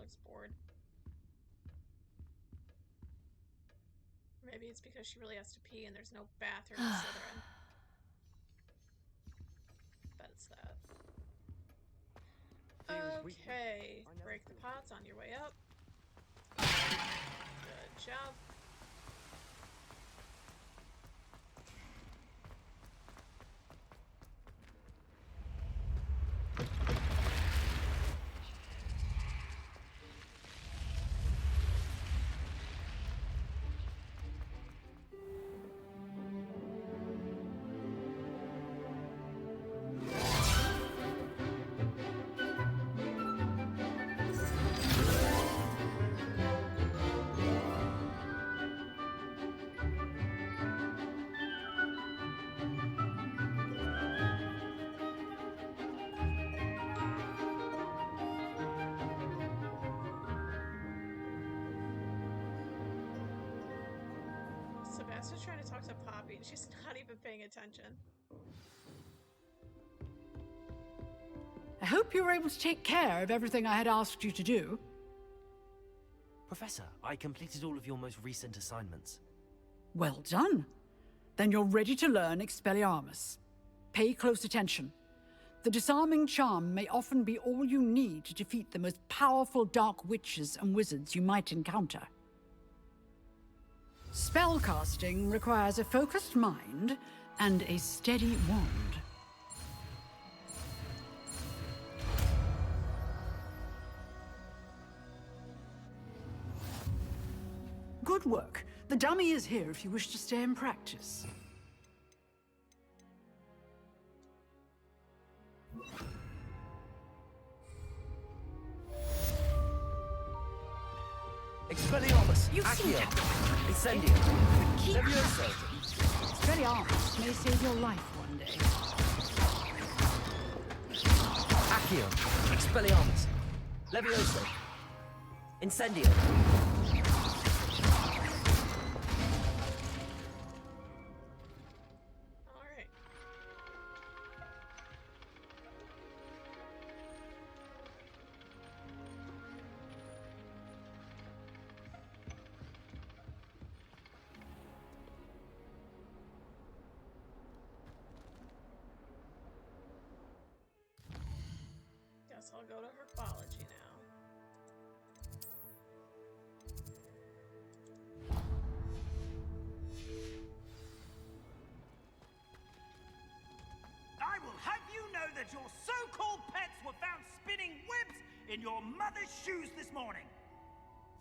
looks bored. Maybe it's because she really has to pee and there's no bathroom in Slytherin. Bet it's that. Okay, break the pots on your way up. Good job. Sebastian's trying to talk to Poppy and she's not even paying attention. I hope you were able to take care of everything I had asked you to do. Professor, I completed all of your most recent assignments. Well done. Then you're ready to learn Expelliarmus. Pay close attention. The disarming charm may often be all you need to defeat the most powerful dark witches and wizards you might encounter. Spellcasting requires a focused mind and a steady wand. Good work. The dummy is here if you wish to stay and practice. Expelliarmus! You seem Accio! to... Incendio! Keep Levioso! Expelliarmus may save your life one day. Accio! Expelliarmus! Levioso! Incendio! Alright. Guess I'll go to herbology now. I will have you know that your so-called pets were found spinning webs in your mother's shoes this morning.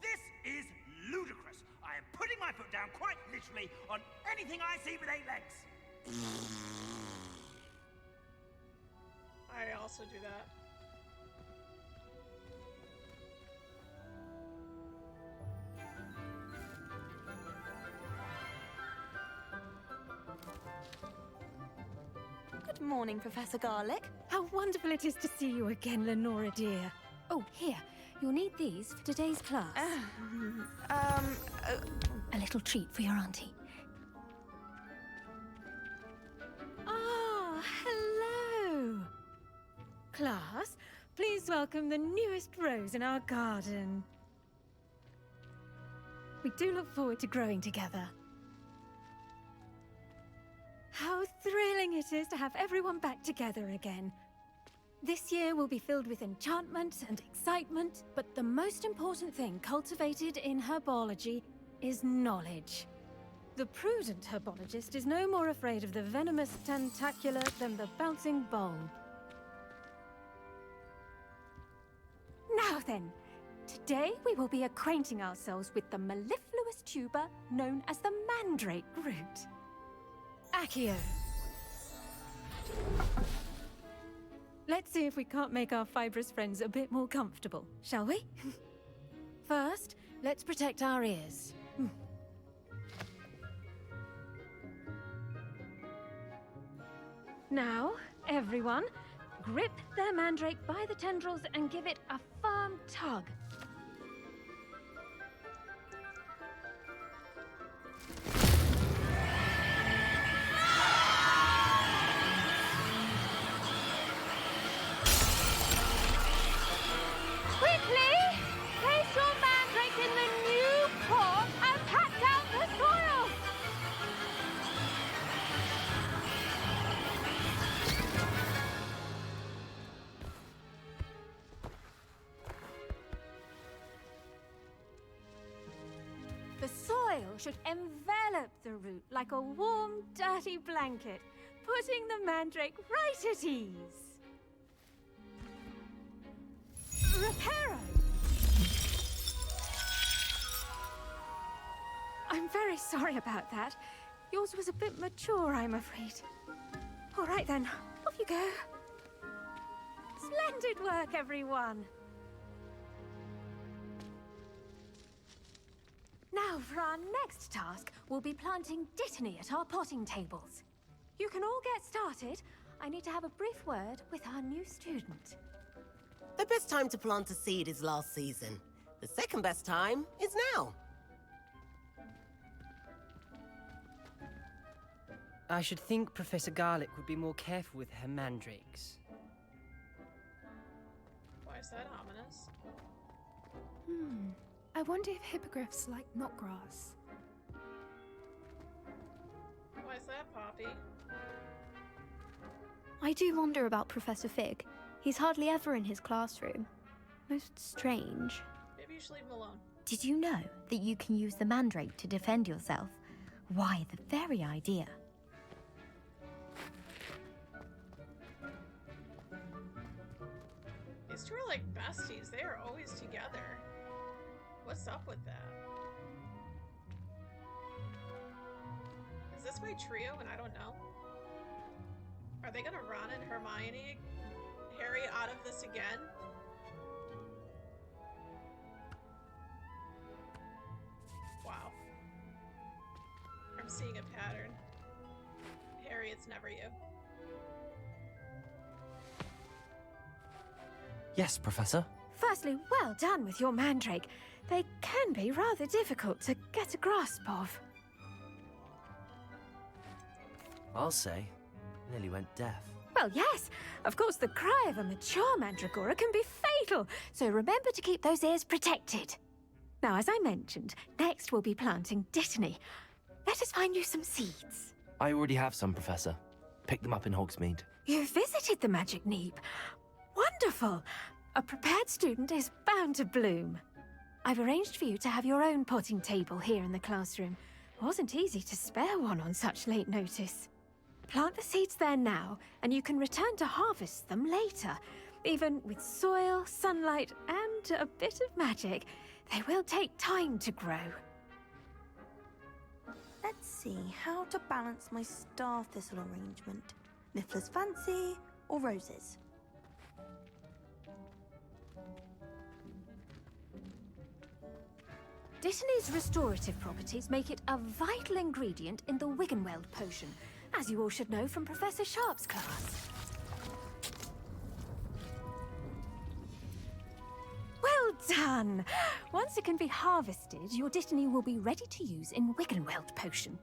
This is ludicrous. I am putting my foot down quite literally on anything I see with 8 legs. I also do that. Good morning, Professor Garlick. How wonderful it is to see you again, Lenora dear. Oh, here. You'll need these for today's class. A little treat for your auntie. Ah, hello. Class, please welcome the newest rose in our garden. We do look forward to growing together. How thrilling it is to have everyone back together again. This year will be filled with enchantment and excitement, but the most important thing cultivated in herbology is knowledge. The prudent herbologist is no more afraid of the venomous tentacula than the bouncing bulb. Now then, today we will be acquainting ourselves with the mellifluous tuber known as the mandrake root. Accio. Let's see if we can't make our fibrous friends a bit more comfortable, shall we? First, let's protect our ears. Now, everyone, grip their mandrake by the tendrils and give it a firm tug. Quickly! oil should envelop the root like a warm, dirty blanket, putting the mandrake right at ease. Reparo! I'm very sorry about that. Yours was a bit mature, I'm afraid. All right then, off you go. Splendid work, everyone. Now, for our next task, we'll be planting dittany at our potting tables. You can all get started. I need to have a brief word with our new student. The best time to plant a seed is last season. The second best time is now. I should think Professor Garlick would be more careful with her mandrakes. Why is that ominous? I wonder if hippogriffs like knotgrass. Why is that, Poppy? I do wonder about Professor Fig. He's hardly ever in his classroom. Most strange. Maybe you should leave him alone. Did you know that you can use the mandrake to defend yourself? Why, the very idea. These two are like besties. They are always together. What's up with that? Is this my trio and I don't know? Are they gonna Ron and Hermione Harry out of this again? Wow. I'm seeing a pattern. Harry, it's never you. Yes, Professor. Firstly, well done with your mandrake. They can be rather difficult to get a grasp of. I'll say. Nearly went deaf. Well, yes. Of course, the cry of a mature mandragora can be fatal, so remember to keep those ears protected. Now, as I mentioned, next we'll be planting dittany. Let us find you some seeds. I already have some, Professor. Picked them up in Hogsmeade. You visited the Magic Neep. Wonderful! A prepared student is bound to bloom. I've arranged for you to have your own potting table here in the classroom. Wasn't easy to spare one on such late notice. Plant the seeds there now, and you can return to harvest them later. Even with soil, sunlight, and a bit of magic, they will take time to grow. Let's see how to balance my star thistle arrangement. Niffler's fancy or roses? Dittany's restorative properties make it a vital ingredient in the Wiggenweld potion, as you all should know from Professor Sharp's class. Well done! Once it can be harvested, your dittany will be ready to use in Wiggenweld potion.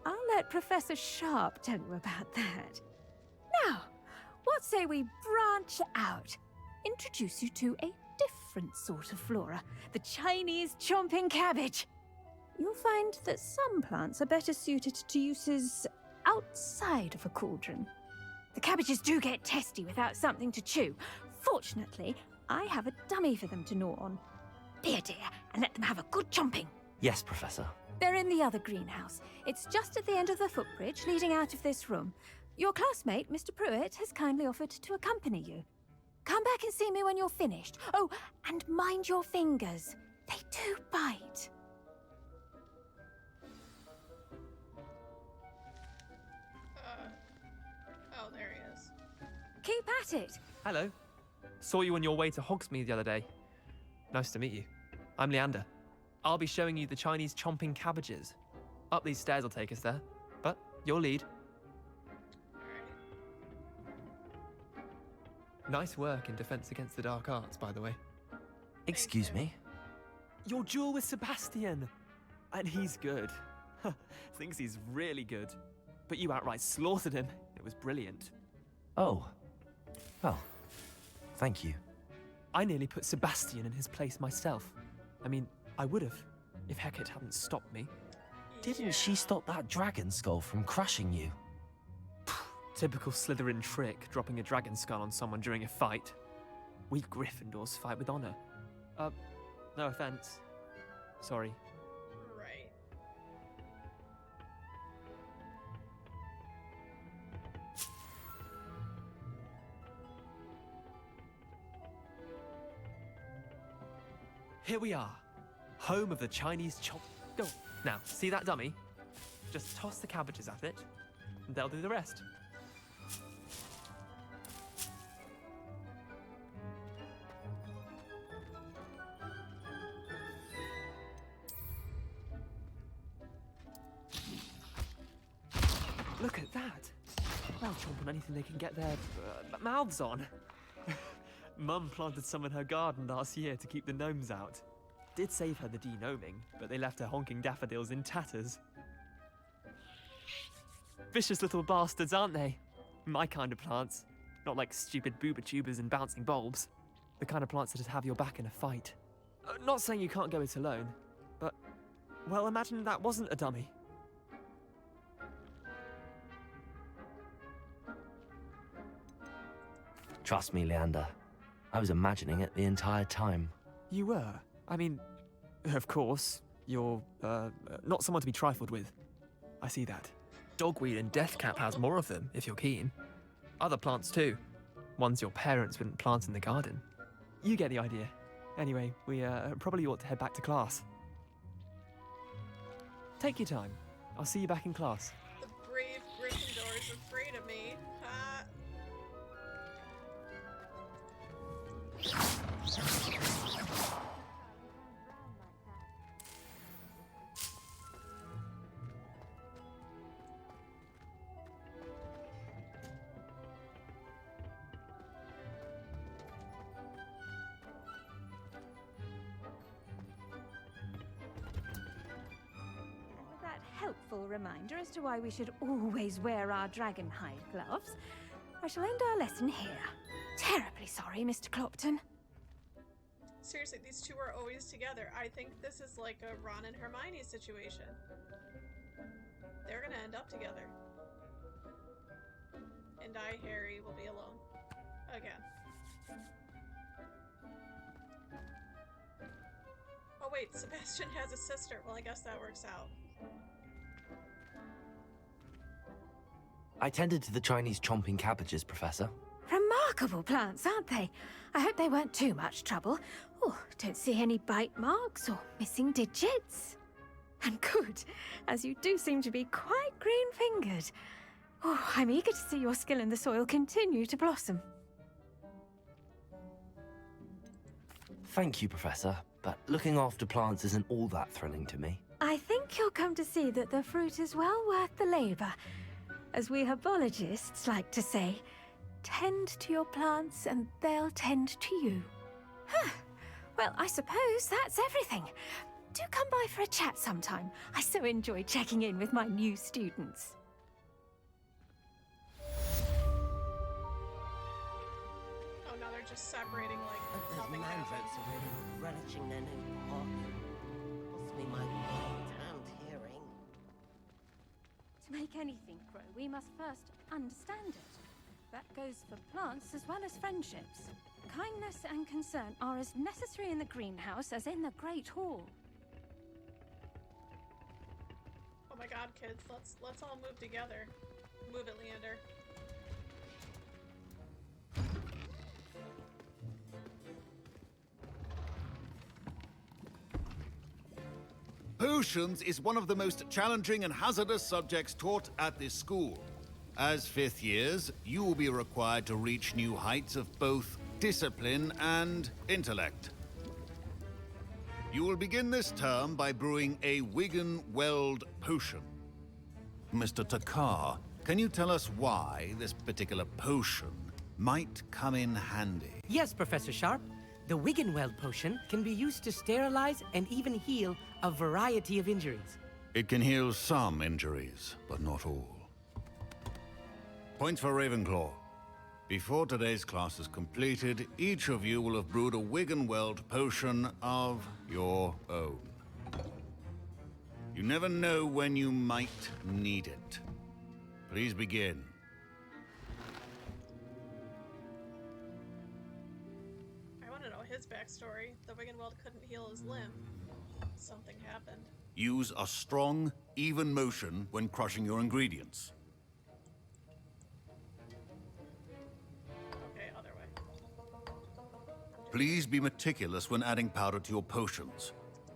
I'll let Professor Sharp tell you about that. Now, what say we branch out? Introduce you to a different sort of flora, the Chinese chomping cabbage. You'll find that some plants are better suited to uses outside of a cauldron. The cabbages do get testy without something to chew. Fortunately, I have a dummy for them to gnaw on. Be a dear and let them have a good chomping. Yes, Professor. They're in the other greenhouse. It's just at the end of the footbridge leading out of this room. Your classmate, Mr. Pruitt, has kindly offered to accompany you. Come back and see me when you're finished. Oh, and mind your fingers. They do bite. Oh, there he is. Keep at it. Hello. Saw you on your way to Hogsmeade the other day. Nice to meet you. I'm Leander. I'll be showing you the Chinese chomping cabbages. Up these stairs will take us there, but you'll lead. Nice work in Defense Against the Dark Arts, by the way. Excuse me? Your duel with Sebastian! And he's good. Thinks he's really good. But you outright slaughtered him. It was brilliant. Oh. Well, thank you. I nearly put Sebastian in his place myself. I mean, I would have, if Hecate hadn't stopped me. Didn't she stop that dragon skull from crushing you? Typical Slytherin trick, dropping a dragon skull on someone during a fight. We Gryffindors fight with honor. No offense. Sorry. Right. Here we are, home of the Chinese chop. Go. Now, see that dummy? Just toss the cabbages at it, and they'll do the rest. Look at that! They'll chomp on anything they can get their mouths on. Mum planted some in her garden last year to keep the gnomes out. Did save her the denoming, but they left her honking daffodils in tatters. Vicious little bastards, aren't they? My kind of plants. Not like stupid booba tubers and bouncing bulbs. The kind of plants that just have your back in a fight. Not saying you can't go it alone, but, well, imagine that wasn't a dummy. Trust me, Leander. I was imagining it the entire time. You were? I mean, of course, you're, not someone to be trifled with. I see that. Dogweed and deathcap has more of them, if you're keen. Other plants too. Ones your parents wouldn't plant in the garden. You get the idea. Anyway, we probably ought to head back to class. Take your time. I'll see you back in class. The brave Gryffindors are afraid of me. That helpful reminder as to why we should always wear our dragon hide gloves, I shall end our lesson here. Terribly sorry, Mr. Clopton. Seriously, these two are always together. I think this is like a Ron and Hermione situation. They're gonna end up together. And Harry, will be alone. Again. Oh wait, Sebastian has a sister. Well, I guess that works out. I tended to the Chinese chomping cabbages, Professor. Remarkable plants, aren't they? I hope they weren't too much trouble. Oh, don't see any bite marks or missing digits. And good, as you do seem to be quite green-fingered. Oh, I'm eager to see your skill in the soil continue to blossom. Thank you, Professor, but looking after plants isn't all that thrilling to me. I think you'll come to see that the fruit is well worth the labor. As we herbologists like to say, tend to your plants and they'll tend to you. Huh. Well, I suppose that's everything. Do come by for a chat sometime. I so enjoy checking in with my new students. Oh, now they're just separating, like, Those nothing mandrakes happens. are really relishing their new parking. Possibly my great and hearing. To make anything grow, we must first understand it. That goes for plants as well as friendships. Kindness and concern are as necessary in the greenhouse as in the Great Hall. Oh my god, kids, let's all move together. Move it, Leander. Potions is one of the most challenging and hazardous subjects taught at this school. As fifth years, you will be required to reach new heights of both discipline and intellect. You will begin this term by brewing a Wiggenweld potion. Mr. Takar, can you tell us why this particular potion might come in handy? Yes, Professor Sharp. The Wiggenweld potion can be used to sterilize and even heal a variety of injuries. It can heal some injuries, but not all. Points for Ravenclaw. Before today's class is completed, each of you will have brewed a Wiggenweld potion of your own. You never know when you might need it. Please begin. I want to know his backstory. The Wiggenweld couldn't heal his limb. Something happened. Use a strong, even motion when crushing your ingredients. Okay, other way. I'm Please be meticulous when adding powder to your potions.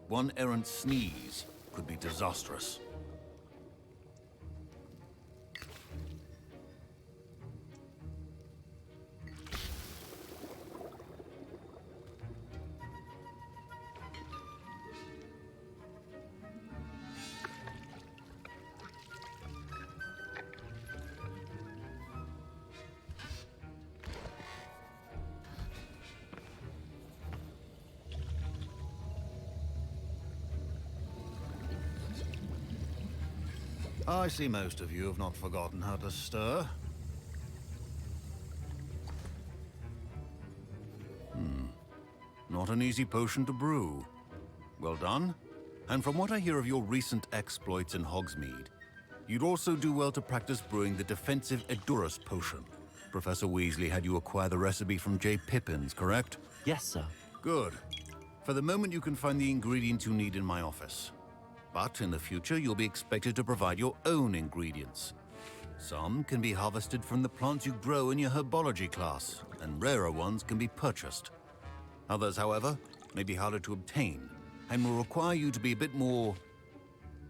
One errant sneeze could be disastrous. I see most of you have not forgotten how to stir. Not an easy potion to brew. Well done. And from what I hear of your recent exploits in Hogsmeade, you'd also do well to practice brewing the defensive Edurus potion. Professor Weasley had you acquire the recipe from J. Pippin's, correct? Yes, sir. Good. For the moment, you can find the ingredients you need in my office. But in the future, you'll be expected to provide your own ingredients. Some can be harvested from the plants you grow in your herbology class, and rarer ones can be purchased. Others, however, may be harder to obtain, and will require you to be a bit more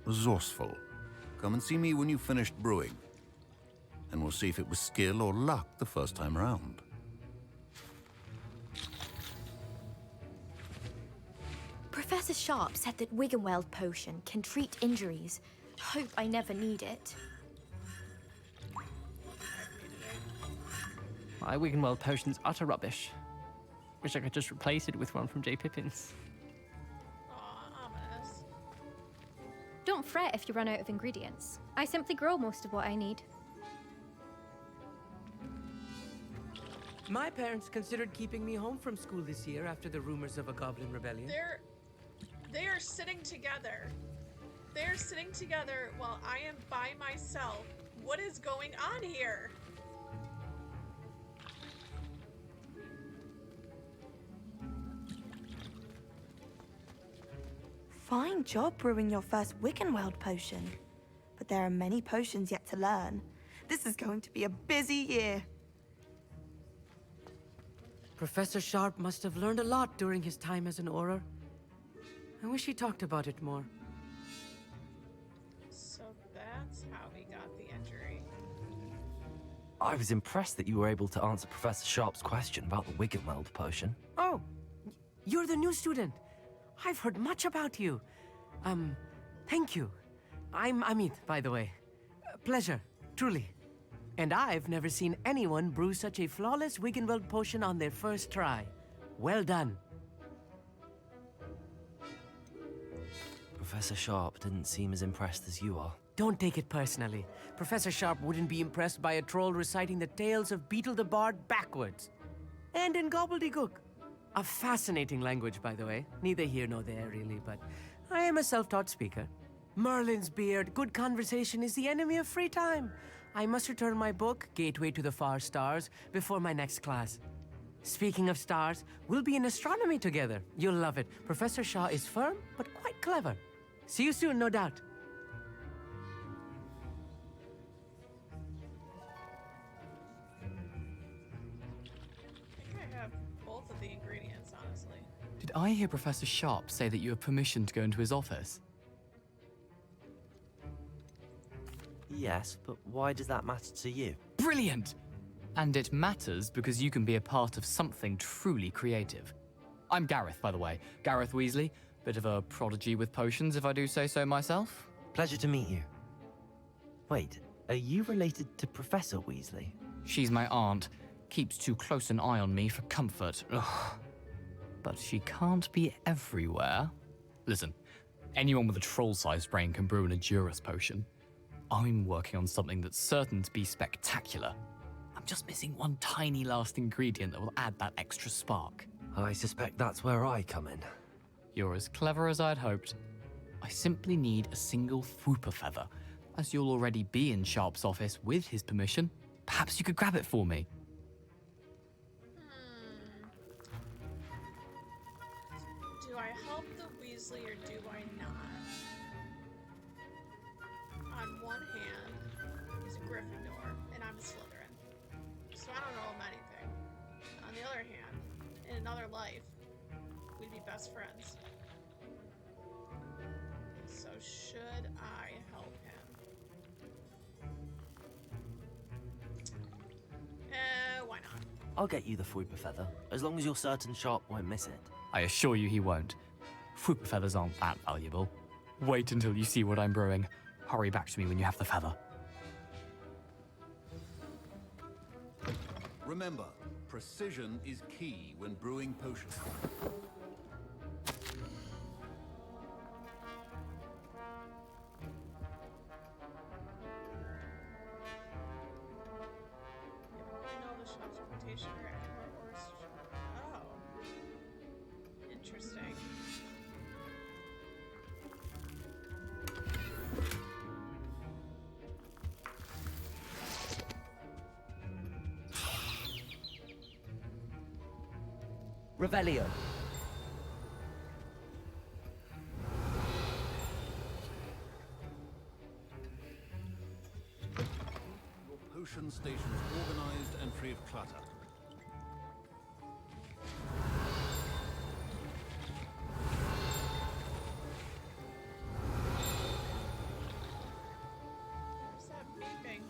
resourceful. Come and see me when you've finished brewing, and we'll see if it was skill or luck the first time around. Professor Sharp said that Wiggenweld potion can treat injuries. Hope I never need it. My Wiggenweld potion's utter rubbish. Wish I could just replace it with one from J. Pippin's. Aw, ominous. Don't fret if you run out of ingredients. I simply grow most of what I need. My parents considered keeping me home from school this year after the rumors of a goblin rebellion. They are sitting together. They are sitting together while I am by myself. What is going on here? Fine job brewing your first Wiggenweld potion. But there are many potions yet to learn. This is going to be a busy year. Professor Sharp must have learned a lot during his time as an Auror. I wish he talked about it more. So that's how he got the injury. I was impressed that you were able to answer Professor Sharp's question about the Wiggenweld potion. Oh, you're the new student. I've heard much about you. Thank you. I'm Amit, by the way. Pleasure, truly. And I've never seen anyone brew such a flawless Wiggenweld potion on their first try. Well done. Professor Sharp didn't seem as impressed as you are. Don't take it personally. Professor Sharp wouldn't be impressed by a troll reciting the tales of Beetle the Bard backwards. And in gobbledygook. A fascinating language, by the way. Neither here nor there, really, but I am a self-taught speaker. Merlin's beard, good conversation is the enemy of free time. I must return my book, Gateway to the Far Stars, before my next class. Speaking of stars, we'll be in astronomy together. You'll love it. Professor Shaw is firm, but quite clever. See you soon, no doubt. I think I have both of the ingredients, honestly. Did I hear Professor Sharp say that you have permission to go into his office? Yes, but why does that matter to you? Brilliant! And it matters because you can be a part of something truly creative. I'm Gareth, by the way. Gareth Weasley. Bit of a prodigy with potions, if I do say so myself. Pleasure to meet you. Wait, are you related to Professor Weasley? She's my aunt. Keeps too close an eye on me for comfort. Ugh. But she can't be everywhere. Listen, anyone with a troll-sized brain can brew an Edurus potion. I'm working on something that's certain to be spectacular. I'm just missing one tiny last ingredient that will add that extra spark. I suspect that's where I come in. You're as clever as I'd hoped. I simply need a single Fwooper feather. As you'll already be in Sharp's office with his permission, perhaps you could grab it for me. Do I help the Weasley or do I not? On one hand, he's a Gryffindor and I'm a Slytherin, so I don't know him anything. On the other hand, in another life, we'd be best friends. So should I help him? Why not? I'll get you the Fwooper Feather, as long as you're certain Sharp won't miss it. I assure you he won't. Fwooper feathers aren't that valuable. Wait until you see what I'm brewing. Hurry back to me when you have the feather. Remember, precision is key when brewing potions. I know the shop's reputation Oh. Interesting. Revelio. Your potion station is organized and free of clutter. Where's that beeping?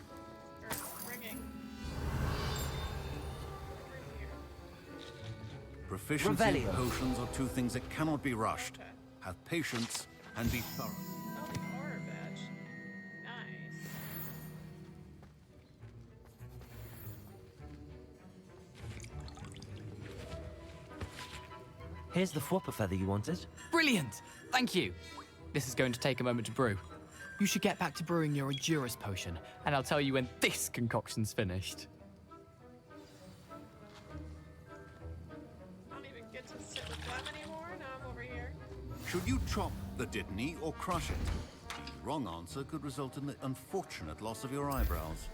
Or ringing? Over here. Proficiency in Revelio. potions are two things that cannot be rushed. Okay. Have patience and be thorough. Oh, the horror badge. Nice. Here's the Fwooper Feather you wanted. Brilliant! Thank you! This is going to take a moment to brew. You should get back to brewing your Endurus potion, and I'll tell you when this concoction's finished. I don't even get to sit with them anymore. Now I'm over here. Should you chop the Dittany or crush it? The wrong answer could result in the unfortunate loss of your eyebrows.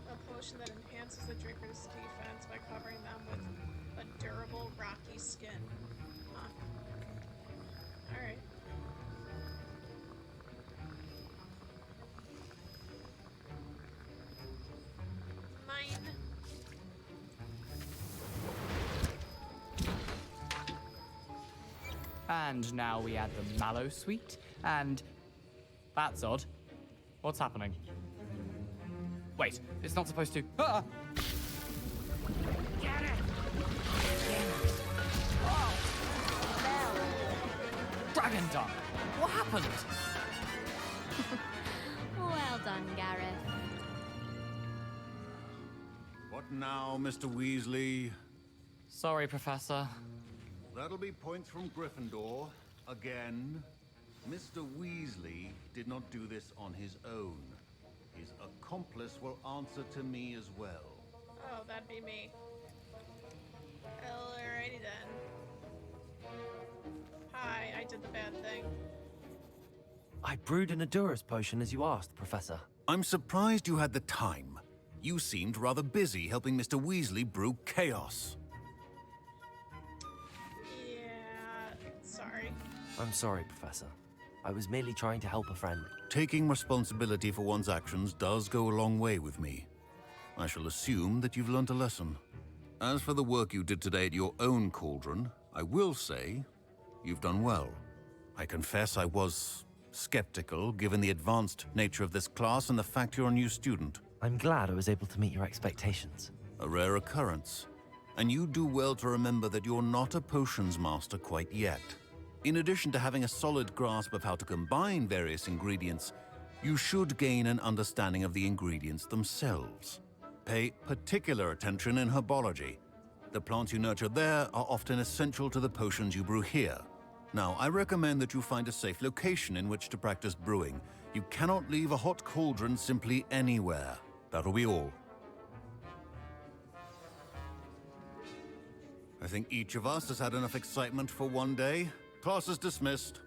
A potion that enhances the drinker's defense by covering them with a durable, rocky skin. Huh. Alright. Mine. And now we add the mallow sweet, and... That's odd. What's happening? Wait, it's not supposed to... Ah! Get it! Dragon Dung! What happened? Well done, Gareth. What now, Mr. Weasley? Sorry, Professor. That'll be points from Gryffindor. Again. Mr. Weasley did not do this on his own. His accomplice will answer to me as well. Oh, that'd be me. Alrighty then. Hi, I did the bad thing. I brewed an Endurus potion as you asked, Professor. I'm surprised you had the time. You seemed rather busy helping Mr. Weasley brew chaos. Yeah, sorry. I'm sorry, Professor. I was merely trying to help a friend. Taking responsibility for one's actions does go a long way with me. I shall assume that you've learnt a lesson. As for the work you did today at your own cauldron, I will say you've done well. I confess I was skeptical, given the advanced nature of this class and the fact you're a new student. I'm glad I was able to meet your expectations. A rare occurrence. And you do well to remember that you're not a potions master quite yet. In addition to having a solid grasp of how to combine various ingredients, you should gain an understanding of the ingredients themselves. Pay particular attention in herbology. The plants you nurture there are often essential to the potions you brew here. Now, I recommend that you find a safe location in which to practice brewing. You cannot leave a hot cauldron simply anywhere. That'll be all. I think each of us has had enough excitement for one day. Class is dismissed.